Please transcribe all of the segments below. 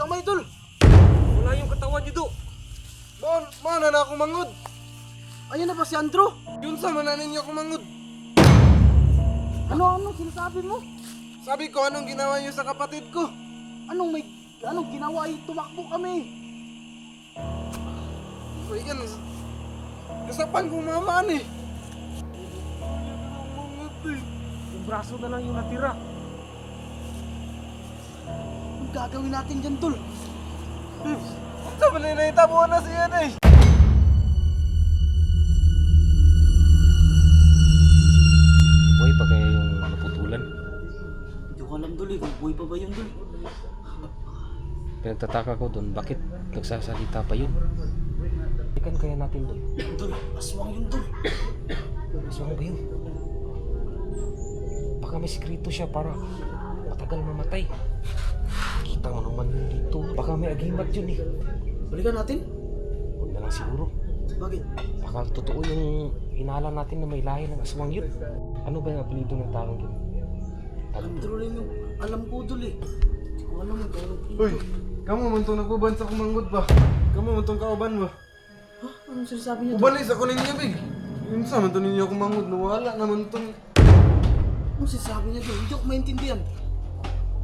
kamay, Dol. Wala yung katawan niyo do. Mana na ako mangod. Ayan na ba si Andrew? Yun sa mananin niyo ako mangod. Ano sinasabi mo? Sabi ko anong ginawa niyo sa kapatid ko. Anong ginawa? Tumakbo kami. Uy, yan. Kasapan kong mamaan eh. Yung braso na lang yung natira. Anong gagawin natin dyan, Dol? Sa malinita mo na siya na eh. Buhay pa kaya yung naputulan? Hindi ko alam, Dol, kung buhay pa ba yun, Dol? Pinagtataka ko doon, bakit nagsasalita pa yun? Ikan kaya natin doon. Dol, aswang yun, Dol. Aswang ba yun? Baka may sikreto siya para matagal mamatay. Kita mo naman yun dito. Baka may agimat yun eh. Balikan natin? Huwag na lang siguro. Bakit? Baka totoo yung hinala natin na may lahi ng aswang yun. Ano ba yung apelido ng taong yun? Andrew lang yung alam ko, Dol eh. Hindi ko alam yung parang Uy, kamu man itong nagbuban sa kumanggod ba? Kamu man itong kauban ba? Ha? Anong sinasabi niya, Dol? Ubalis ako ninyo, big. Yun sa man ito ninyo kumangod. Nawala naman itong... Anong sinasabi niya, Dol? Hindi ako maintindihan.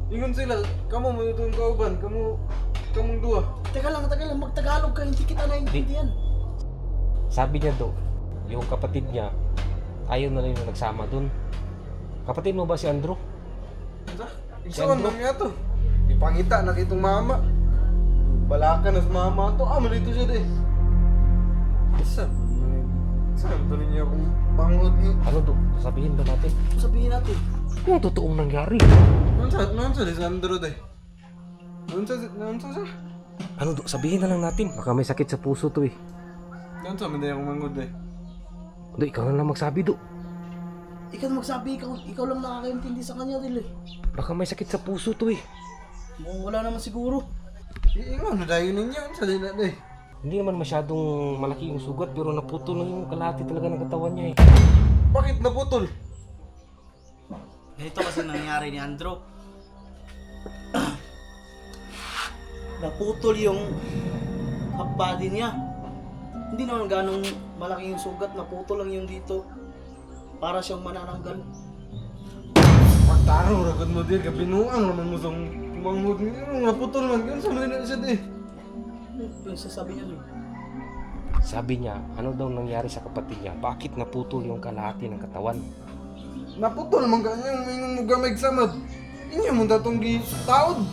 Ingon sila, kamu man itong kauban. Kamong dua. Teka lang, magtagalog ka, hindi kita naiintindihan. Sabi niya do, yung kapatid niya, ayaw na rin na nagsama dun. Kapatid mo ba si Andrew? Igsawan mo nga to. Ipangita na kitong mama. Balaka na sa mama to. Malito siya de. Saan ito ninyo akong bangod eh. Ano do? Sabihin ba natin? Sabihin natin. Kung totoong nangyari. Noon sa Lisandro de. Noon sa siya. Ano do? Sabihin na lang natin. Baka may sakit sa puso to eh. Noon sa manday akong mangod eh. Do, ikaw na lang magsabi do. Ikaw magsabi, ikaw lang nakakaintindi sa kanya, Dil eh. Baka may sakit sa puso to eh. Mukhang wala naman siguro. Ingon na dayo ninyo. Sa lina de. Hindi naman masyadong malaki yung sugat pero naputol lang yung kalahati talaga ng katawan niya eh. Bakit naputol? Ganito kasi nangyari ni Andrew. Naputol yung half body niya. Hindi naman ganong malaki yung sugat, naputol lang yung dito. Para siyang manananggal. Pagtaro ragad mo din. Kabinuang naman mo sa mangod niyo. Naputol man. Ganun sa lina siya de. Ano yung sasabi niya doon? Sabi niya, ano daw nangyari sa kapatid niya? Bakit naputol yung kalahati ng katawan? Naputol man kanyang mingon mo gamay samad. Inyo mo datong gitaod.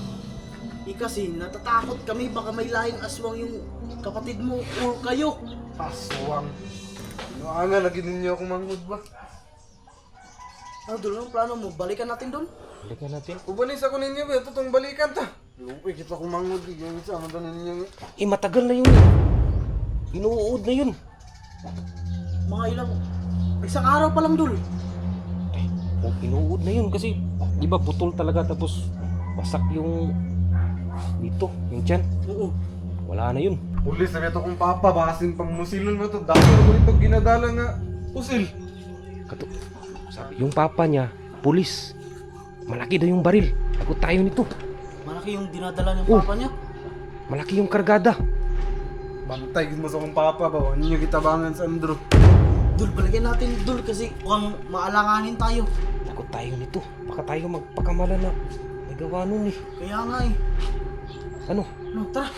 Kasi natatakot kami, baka may lahing aswang yung kapatid mo or kayo. Aswang. Ano lagi ninyo akong mangod ba? Ano doon ang plano mo? Balikan natin doon? Balikan natin. Ubalis ako ninyo ba? Itong balikan ta. Lupi kita akong mangod. Yung isa mo ninyo. Eh matagal na yun. Inuud na yun. Mga isang araw pa lang, Dul. Oh, inuud na yun kasi di ba putol talaga tapos wasak yung dito, yung tiyan. Oo. Wala na yun. Pulis na ito kong papa. Basin pang musilon mo ito. Dami mo ito ginadala nga. Usil. Kato, sabi, yung papa niya, pulis. Malaki daw yung baril. Takot tayo nito. Malaki yung dinadala ng Oh. papa niya. Malaki yung kargada. Bantay mo sa kong papa ba? Ano nyo kitabangan sa Andrew? Dul, balikan natin, Dul, kasi mukhang maalanganin tayo. Takot tayo nito. Baka tayo magpakamala na may gawa nun eh. Kaya nga eh. Ano? No, tara.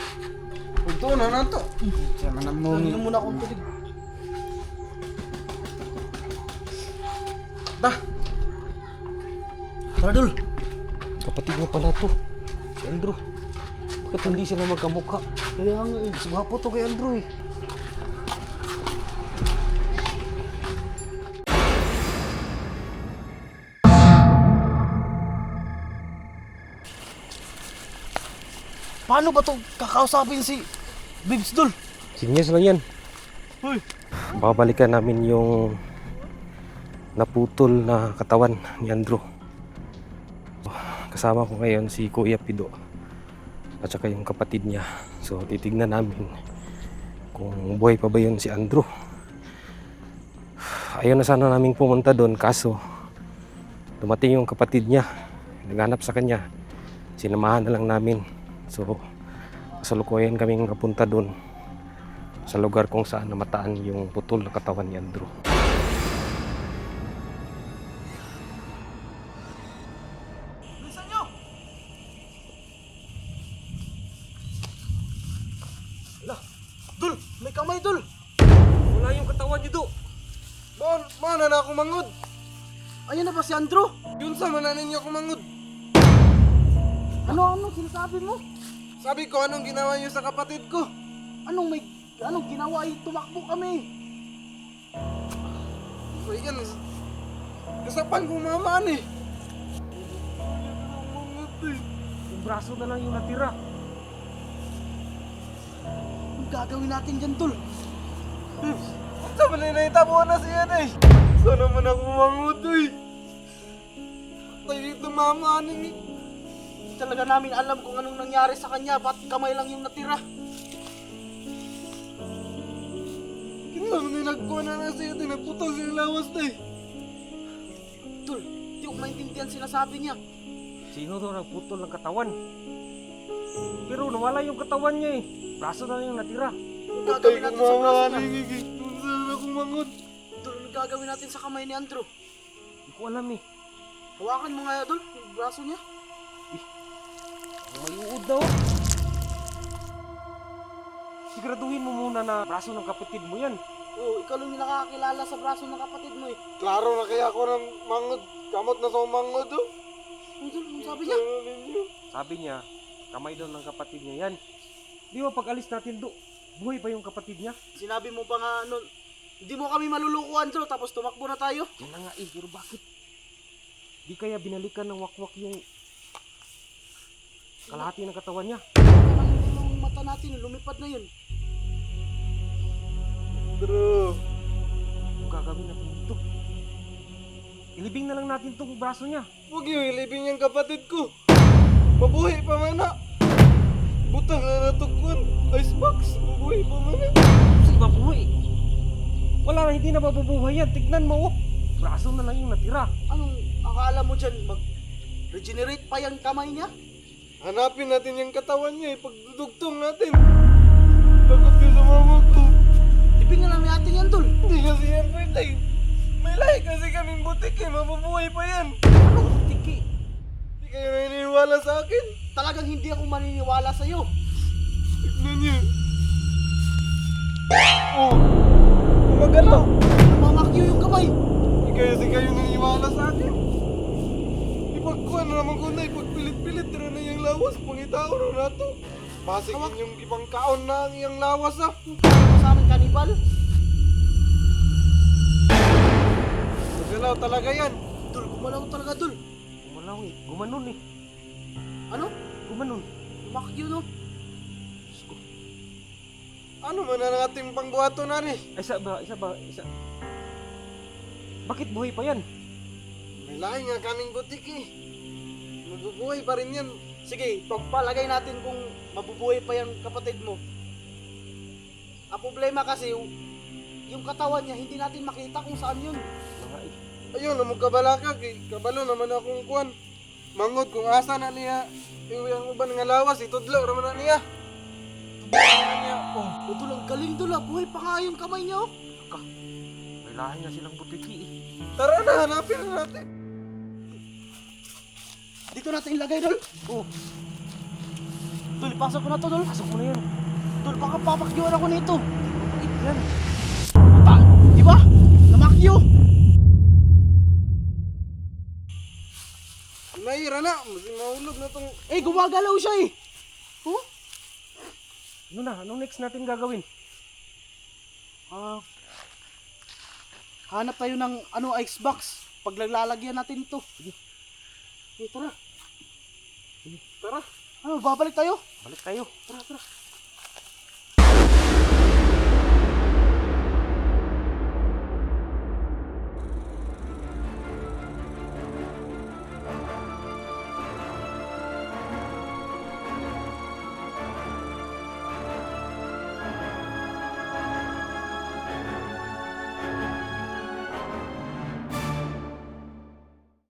Ito na to. Siya man ang mong... Tingnan muna akong tulig. Tara, Dul. Kapatid mo pala to. Si Andrew. Bakit hindi sila magkamukha? Kaya nga eh. Mas gwapo to kay Andrew eh. Paano ba ito kakausapin si Bibs, Dul? Sinyas lang yan. Hoy. Babalikan namin yung naputol na katawan ni Andrew. Kasama ko ngayon si Kuya Pido at saka yung kapatid niya. So titignan namin kung buhay pa ba yun si Andrew. Ayaw na sana namin pumunta doon kaso dumating yung kapatid niya. Naghanap sa kanya. Sinamahan na lang namin. So kasalukuyan kaming napunta doon sa lugar kung saan namataan yung putol na katawan ni Andrew. Bilisan nyo! Ala, Dul! May kamay, Dul! Wala yung katawan niyo do. Mana na ako mangod. Ayan na ba si Andrew? Yun sa mananin niyo ako mangod. Ano sinasabi mo? Sabi ko anong ginawa niyo sa kapatid ko. Anong ginawa? Tumakbo kami. Ay yan, kasapan kong mamaan eh. Yung braso na lang yung natira. Anong gagawin natin dyan, Dul? Sa malinay na siya eh. Saan naman ako mangod eh. Tayo tumamaan eh. Hindi talaga namin alam kung anong nangyari sa kanya. Ba't kamay lang yung natira? Kinang ninagkuha na siya eh. Nagputol siya lawas na eh. Dul, di ko maintindihan sinasabi niya. Sino daw nagputol ng katawan? Pero nawala yung katawan niya eh. Braso na lang yung natira. Anong Patay gagawin kong natin sa braso mamaan niya? eh. Saan ako mangod? Dul, anong gagawin natin sa kamay ni Andrew? Hindi ko alam eh. Hawakan mo nga, Dul, yung braso niya. May uod daw. Siguraduhin mo muna na braso ng kapatid mo yan. Oo, ikaw lang yung nakakakilala sa braso ng kapatid mo eh. Klaro na kaya ako ng mangod. Kamot na sa mangod oh. Ano, Dul, anong sabi niya? Ano ninyo? Sabi niya, kamay daw ng kapatid niya yan. Di ba pag alis natin do, buhay pa yung kapatid niya? Sinabi mo pa nga nun, hindi mo kami maluluko, Andrew, tapos tumakbo na tayo. Yan na nga eh, pero bakit? Di kaya binalikan ng wakwak yung kalahati ng katawan niya? Yung mata natin, lumipad na yun. Bro. Kung gagawin natin dito, ilibing na lang natin itong braso niya. Huwag yung ilibing yung kapatid ko. Mabuhay pa man na. Butang na natukwan. Icebox. Mabuhay pa man na. Sige ba buhay? Wala na, hindi na mabubuhay yan. Tignan mo oh. Braso na lang yung natira. Anong akala mo dyan, mag-regenerate pa yung kamay niya? Hanapin natin yung katawan niya eh. Pagdudugtong natin. Lagot ka sa mama ko. Libing na lang natin yan, Dul. Hindi kasi yan pwede. May lahi kasi kaming butik eh. Mabubuhay pa yan. Anong tiki? Hindi kayo naniniwala sa akin. Talagang hindi ako maniniwala sa'yo. Tignan niyo. Oh. Gumagalaw. Mamakyo yung kamay. Hindi kayo naniniwala sa akin. Ipagkuhan na naman ko na. Ipagpilit-pilit. Tira na yung lawas. Pangitao na nato. Basikin yung ibang kaon na ang iyang lawas ah. Ano sa amin, kanibal? Magalaw talaga yan. Dul, gumalaw talaga, Dul. Gumalaw eh. Gumanon eh. Ano? Gumanon. Mamakyo, no? Ano man ang ating pangbuhato na ni? Isa. Bakit buhay pa yan? May lahi nga kaming butik eh. Mabubuhay pa rin yan. Sige, pagpalagay natin kung mabubuhay pa yung kapatid mo. Ang problema kasi, yung katawan niya, hindi natin makita kung saan yun. Mga eh. Ayun, namog kabalakag eh. Kabalo naman akong kuwan. Mangod kung asa na niya. Yung uban nga lawas, itudlo naman na niya. Tudlo na niya. Oh. Dul, ang galing, Dul, ah. Buhay pa nga yung kamay niya, oh. May lahi nga silang butiki eh. Tara na, hanapin na natin. Dito natin ilagay, Dul. Oh, Dul, ipasok ko na to, Dul. pasok mo na yan. Dul, baka papakyuan ako nito. Bakit yan? Di ba? Namakyo. Nahira na. Masing mahulog na tong... Eh, gumagalaw siya eh. Huh? Ano na? Anong next natin gagawin? Hanap tayo ng icebox. Paglalagyan natin ito. Sige. Tara. Tara. Ano, babalik tayo? Balik tayo. Tara.